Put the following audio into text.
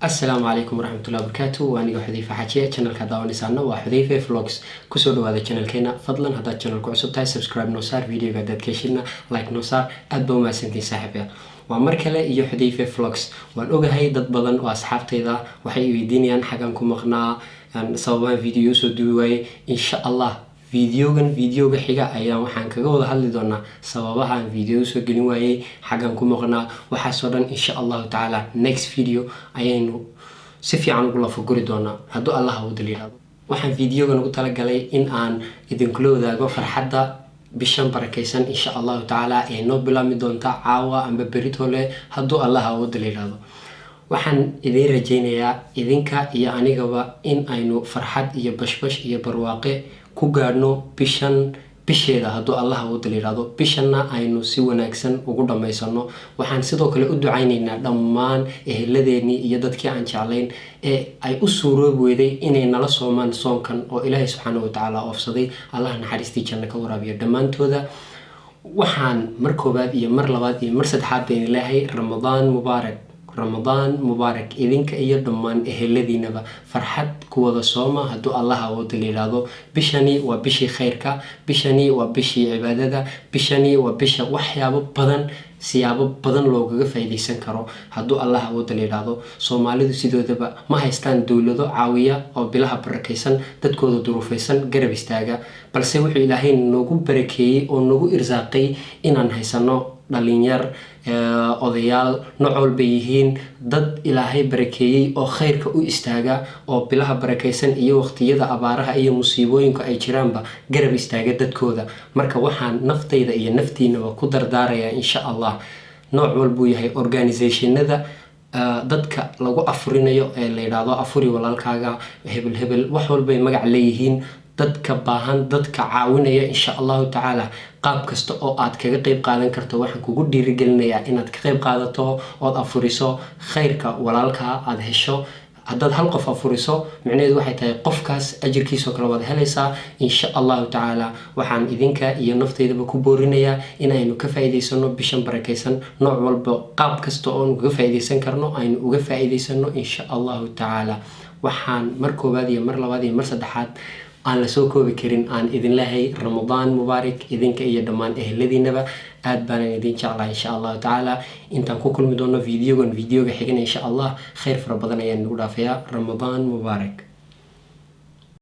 السلام عليكم ورحمة الله وبركاته. وأنا حذيفة حكي channel كذا ونسألنا وحذيفة vlogs كسر هذا channel كنا فضلا هذا channel كعصب تاي سبسكرايب نوصار فيديو قدر كيشلنا لايك نوصار أدبو ما سنتي صاحبه ومركله iyo حذيفة vlogs waan ogahay dad badan oo asxaabtayda waxay weydiinayaan xagan ku maqnaa sababaan video soo duubay insha Allah videoga xiga ayaan waxaan kaga wada hadli doonaa sababaha aan video soo gelin waayay xagan ku maqnaa waxa soo dhan insha Allah taala next video ayaynu si fiican ugu lafaguri doonaa hadduu Allah u daliilado waxaan videoga ugu talagalay in aan idin kula wadaago farxadda bishan barakeysan insha Allah taala ee noo bilaami doonta caawa amba beritole hadduu Allah u daliilado waxaan idin rajaynayaa idinka iyo anigaba in aynu farxad iyo bashbash iyo barwaaqe ku gaadhno bisheeda hadduu Allah u daliilado bishanna aynu si wanaagsan ugu dhameysano waxaan sidoo kale u ducaynaynaa dhammaan eheladeeni iyo dadkii aan jeclayn ee ay u suuroob weeday inay nala soomaan soonkan oo Ilaahay subxaanahu wa ta'ala oofsaday Allah naxariistii janno ka waraabiyo dhammaantooda waxaan mar koobaad iyo mar labaad iyo mar saddexaad baan ilaahay رمضان مبارك idinka iyo dhammaan eheladiinaba farxad ku wada sooma hadduu Allah u daliilado bishani waa bishii khayrka bishani waa bishii cibaadada bishani waa bisha waxyaabo badan siyaabo badan looga faa'iideysan karo hadduu Allah u daliilado Soomaalidu sidoodaba ma haystaan dawlado caawiya oo bilaha barakeysan dadkooda duruufaysan garab istaaga balse wuxuu Ilaahay noogu barakeeyay oo noogu irsaaqay inaan haysano dhalinyar odayaal noocol yihiin dad Ilaahay barakeeyay oo khayrka u istaaga oo bilaha barakeysan iyo waqtiyada abaaraha iyo musiibooyinka ay jiraanba garab istaaga dadkooda marka waxaan naftayda iyo naftiinaba ku dardaaraya insha Allah nooc walba yahay organizationada dadka lagu afurinayo ee la yiraahdo afuri walaalkaaga hebel wax walba ay magac leeyihiin dadka baahan dadka caawinaya insha Allah taala qaab kasta oo aad kaga qayb qaadan karto waxaan kugu dhiirigelinayaa inaad ka qayb qaadato oo afuriso khayrka walaalka aad hesho haddaad hal qof afuriso macnaheedu waxay tahay qofkaas ajirkiisa kala wada helaysaa insha Allah taala waxaan idinka iyo nafteydaba ku boorinayaa inaynu ka faa'iideysano bishan barakeysan nooc walba qaab kasta oo uga faa'iideysan karno aynu uga faa'iideysano insha Allah taala waxaan mar koobaad iyo mar labaad iyo mar saddexaad aan la soo koobi karin aan idin leeyahay Ramadan Mubaarak idinka iyo dhammaan eheladiinaba aad baan idin jeclahay insha Allah taala intaan ku kulmi doono videoga xigana insha Allah khayr fara badan ayaan ugu dhaafayaa Ramadan Mubaarak